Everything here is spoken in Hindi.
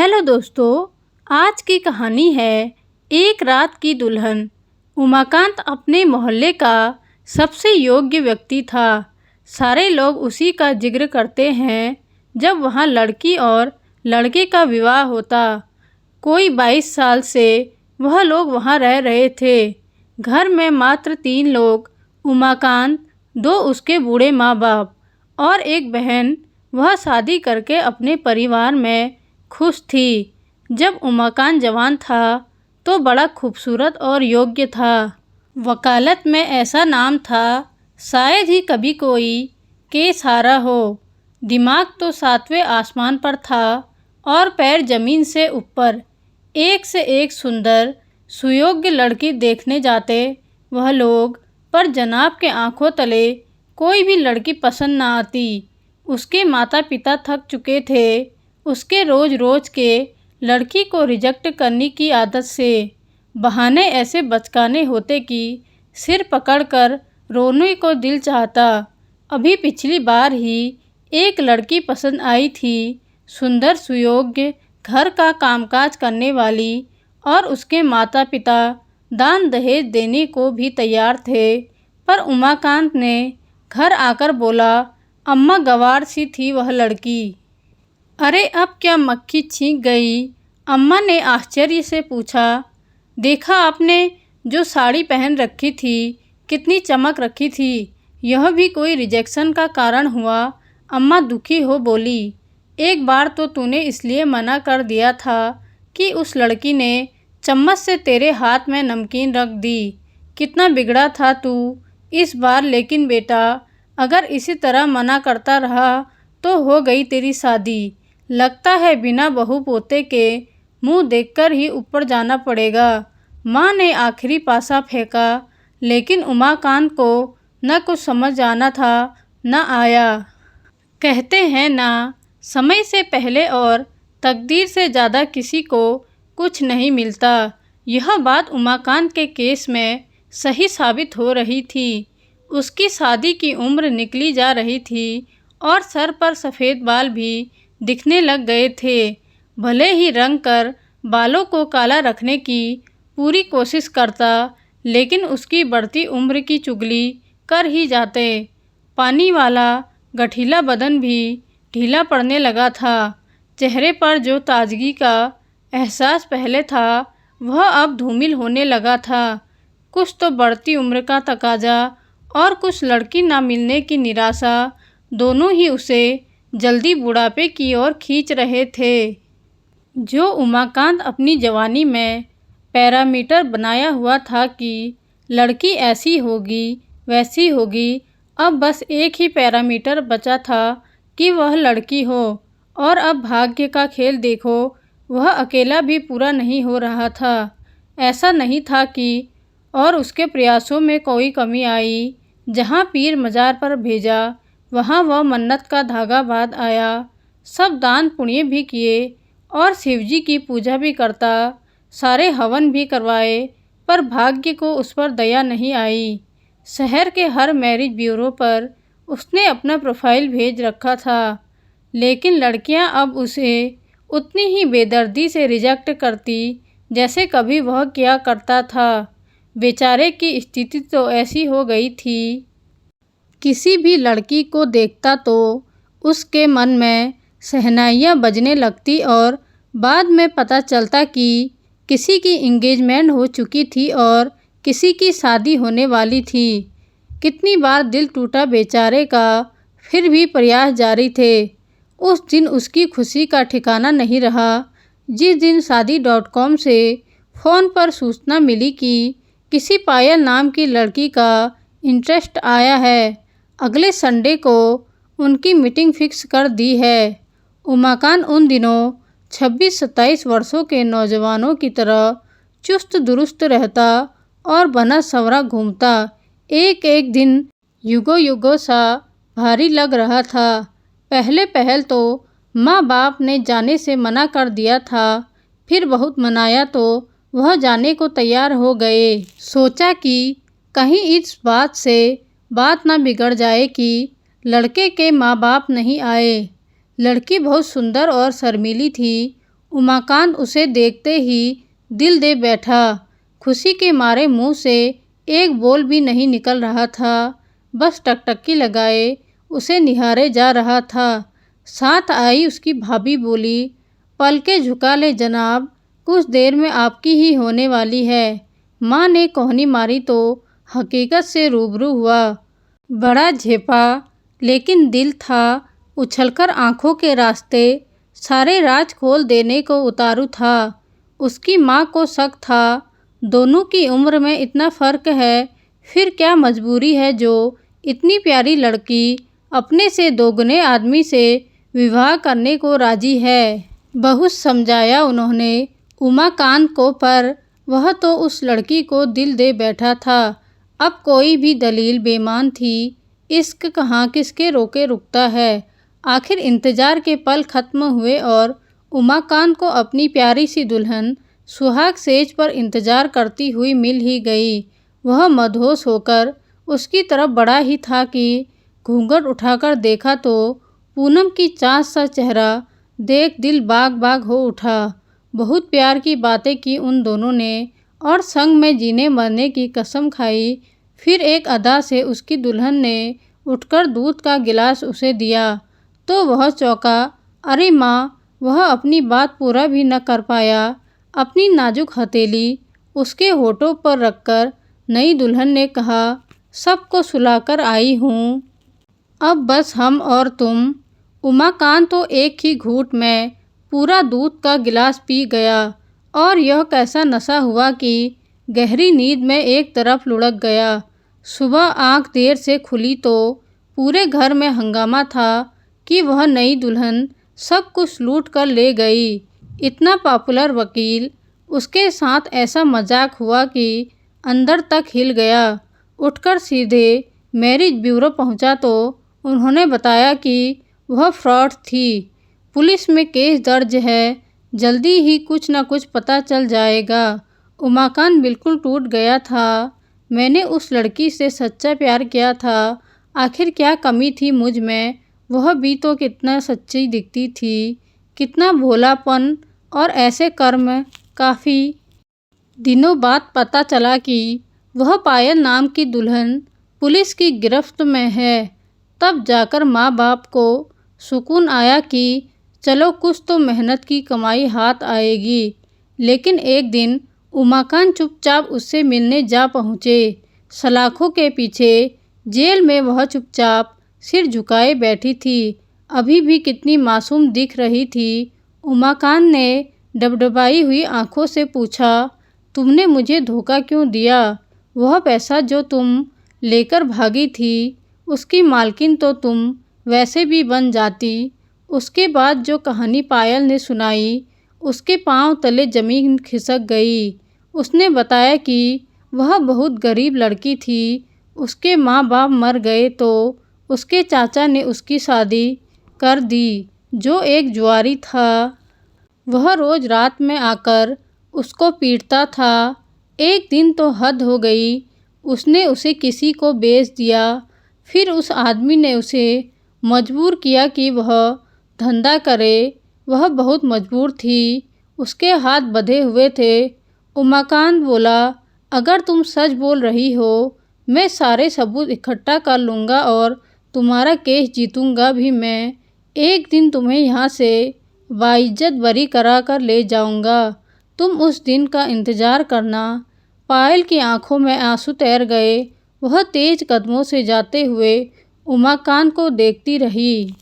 हेलो दोस्तों, आज की कहानी है एक रात की दुल्हन। उमाकांत अपने मोहल्ले का सबसे योग्य व्यक्ति था। सारे लोग उसी का जिक्र करते हैं जब वहाँ लड़की और लड़के का विवाह होता। कोई 22 साल से वह लोग वहाँ रह रहे थे। घर में मात्र 3 लोग, उमाकांत, 2 उसके बूढ़े माँ बाप और एक बहन। वह शादी करके अपने परिवार में खुश थी। जब उमाकांत जवान था तो बड़ा खूबसूरत और योग्य था। वकालत में ऐसा नाम था, शायद ही कभी कोई केस हारा हो। दिमाग तो 7वें आसमान पर था और पैर जमीन से ऊपर। एक से एक सुंदर सुयोग्य लड़की देखने जाते वह लोग, पर जनाब के आंखों तले कोई भी लड़की पसंद न आती। उसके माता पिता थक चुके थे उसके रोज रोज के लड़की को रिजेक्ट करने की आदत से। बहाने ऐसे बचकाने होते कि सिर पकड़कर रोने को दिल चाहता। अभी पिछली बार ही एक लड़की पसंद आई थी, सुंदर सुयोग्य, घर का कामकाज करने वाली, और उसके माता पिता दान दहेज देने को भी तैयार थे। पर उमाकांत ने घर आकर बोला, अम्मा गंवार सी थी वह लड़की। अरे अब क्या मक्खी छींक गई? अम्मा ने आश्चर्य से पूछा। देखा आपने जो साड़ी पहन रखी थी, कितनी चमक रखी थी। यह भी कोई रिजेक्शन का कारण हुआ? अम्मा दुखी हो बोली। एक बार तो तूने इसलिए मना कर दिया था कि उस लड़की ने चम्मच से तेरे हाथ में नमकीन रख दी। कितना बिगड़ा था तू इस बार। लेकिन बेटा, अगर इसी तरह मना करता रहा तो हो गई तेरी शादी। लगता है बिना बहू पोते के मुंह देखकर ही ऊपर जाना पड़ेगा। माँ ने आखिरी पासा फेंका, लेकिन उमाकांत को न कुछ समझ आना था न आया। कहते हैं ना, समय से पहले और तकदीर से ज़्यादा किसी को कुछ नहीं मिलता। यह बात उमाकांत के केस में सही साबित हो रही थी। उसकी शादी की उम्र निकली जा रही थी और सर पर सफ़ेद बाल भी दिखने लग गए थे। भले ही रंग कर बालों को काला रखने की पूरी कोशिश करता, लेकिन उसकी बढ़ती उम्र की चुगली कर ही जाते। पानी वाला गठीला बदन भी ढीला पड़ने लगा था। चेहरे पर जो ताजगी का एहसास पहले था, वह अब धूमिल होने लगा था। कुछ तो बढ़ती उम्र का तकाजा और कुछ लड़की ना मिलने की निराशा, दोनों ही उसे जल्दी बुढ़ापे की ओर खींच रहे थे। जो उमाकांत अपनी जवानी में पैरामीटर बनाया हुआ था कि लड़की ऐसी होगी वैसी होगी, अब बस एक ही पैरामीटर बचा था कि वह लड़की हो। और अब भाग्य का खेल देखो, वह अकेला भी पूरा नहीं हो रहा था। ऐसा नहीं था कि और उसके प्रयासों में कोई कमी आई। जहाँ पीर मज़ार पर भेजा, वहाँ वह मन्नत का धागा बांध आया। सब दान पुण्य भी किए और शिवजी की पूजा भी करता, सारे हवन भी करवाए, पर भाग्य को उस पर दया नहीं आई। शहर के हर मैरिज ब्यूरो पर उसने अपना प्रोफाइल भेज रखा था, लेकिन लड़कियां अब उसे उतनी ही बेदर्दी से रिजेक्ट करती जैसे कभी वह किया करता था। बेचारे की स्थिति तो ऐसी हो गई थी, किसी भी लड़की को देखता तो उसके मन में शहनाइयाँ बजने लगती और बाद में पता चलता कि किसी की इंगेजमेंट हो चुकी थी और किसी की शादी होने वाली थी। कितनी बार दिल टूटा बेचारे का, फिर भी प्रयास जारी थे। उस दिन उसकी खुशी का ठिकाना नहीं रहा जिस दिन शादी.com से फ़ोन पर सूचना मिली कि किसी पायल नाम की लड़की का इंटरेस्ट आया है। अगले संडे को उनकी मीटिंग फिक्स कर दी है। उमाकांत उन दिनों 26-27 वर्षों के नौजवानों की तरह चुस्त दुरुस्त रहता और बना संवरा घूमता। एक एक दिन युगों युगों सा भारी लग रहा था। पहल तो माँ बाप ने जाने से मना कर दिया था, फिर बहुत मनाया तो वह जाने को तैयार हो गए। सोचा कि कहीं इस बात से बात ना बिगड़ जाए कि लड़के के माँ बाप नहीं आए। लड़की बहुत सुंदर और शर्मीली थी। उमाकांत उसे देखते ही दिल दे बैठा। खुशी के मारे मुंह से एक बोल भी नहीं निकल रहा था, बस टकटकी लगाए उसे निहारे जा रहा था। साथ आई उसकी भाभी बोली, पलके झुका ले जनाब, कुछ देर में आपकी ही होने वाली है। माँ ने कोहनी मारी तो हकीकत से रूबरू हुआ। बड़ा झेपा, लेकिन दिल था उछलकर आंखों के रास्ते सारे राज खोल देने को उतारू था। उसकी माँ को शक था, दोनों की उम्र में इतना फ़र्क है, फिर क्या मजबूरी है जो इतनी प्यारी लड़की अपने से दोगुने आदमी से विवाह करने को राजी है। बहुत समझाया उन्होंने उमाकांत को, पर वह तो उस लड़की को दिल दे बैठा था। अब कोई भी दलील बेईमान थी। इश्क कहाँ किसके रोके रुकता है। आखिर इंतजार के पल खत्म हुए और उमाकांत को अपनी प्यारी सी दुल्हन सुहाग सेज पर इंतजार करती हुई मिल ही गई। वह मदहोश होकर उसकी तरफ बढ़ा ही था कि घूंघट उठाकर देखा तो पूनम की चाँद सा चेहरा देख दिल बाग बाग हो उठा। बहुत प्यार की बातें की उन दोनों ने और संग में जीने मरने की कसम खाई। फिर एक अदा से उसकी दुल्हन ने उठकर दूध का गिलास उसे दिया तो वह चौंका। अरे माँ, वह अपनी बात पूरा भी न कर पाया। अपनी नाजुक हथेली उसके होठों पर रखकर नई दुल्हन ने कहा, सबको सुलाकर आई हूँ, अब बस हम और तुम। उमाकांत तो एक ही घूंट में पूरा दूध का गिलास पी गया और यह कैसा नशा हुआ कि गहरी नींद में एक तरफ लुढ़क गया। सुबह आंख देर से खुली तो पूरे घर में हंगामा था कि वह नई दुल्हन सब कुछ लूट कर ले गई। इतना पॉपुलर वकील, उसके साथ ऐसा मजाक हुआ कि अंदर तक हिल गया। उठकर सीधे मैरिज ब्यूरो पहुंचा तो उन्होंने बताया कि वह फ्रॉड थी। पुलिस में केस दर्ज है, जल्दी ही कुछ न कुछ पता चल जाएगा। उमाकांत बिल्कुल टूट गया था। मैंने उस लड़की से सच्चा प्यार किया था, आखिर क्या कमी थी मुझ में। वह भी तो कितना सच्ची दिखती थी, कितना भोलापन। और ऐसे कर्म। काफ़ी दिनों बाद पता चला कि वह पायल नाम की दुल्हन पुलिस की गिरफ्त में है। तब जाकर माँ बाप को सुकून आया कि चलो कुछ तो मेहनत की कमाई हाथ आएगी। लेकिन एक दिन उमाकांत चुपचाप उससे मिलने जा पहुँचे। सलाखों के पीछे जेल में वह चुपचाप सिर झुकाए बैठी थी, अभी भी कितनी मासूम दिख रही थी। उमाकांत ने डबडबाई हुई आंखों से पूछा, तुमने मुझे धोखा क्यों दिया? वह पैसा जो तुम लेकर भागी थी, उसकी मालकिन तो तुम वैसे भी बन जाती। उसके बाद जो कहानी पायल ने सुनाई, उसके पांव तले जमीन खिसक गई। उसने बताया कि वह बहुत गरीब लड़की थी। उसके माँ बाप मर गए तो उसके चाचा ने उसकी शादी कर दी, जो एक जुआरी था। वह रोज रात में आकर उसको पीटता था। एक दिन तो हद हो गई, उसने उसे किसी को बेच दिया। फिर उस आदमी ने उसे मजबूर किया कि वह धंधा करे। वह बहुत मजबूर थी, उसके हाथ बंधे हुए थे। उमाकांत बोला, अगर तुम सच बोल रही हो, मैं सारे सबूत इकट्ठा कर लूँगा और तुम्हारा केस जीतूँगा भी मैं। एक दिन तुम्हें यहाँ से बाइज्जत बरी करा कर ले जाऊँगा। तुम उस दिन का इंतज़ार करना। पायल की आंखों में आंसू तैर गए। वह तेज कदमों से जाते हुए उमाकांत को देखती रही।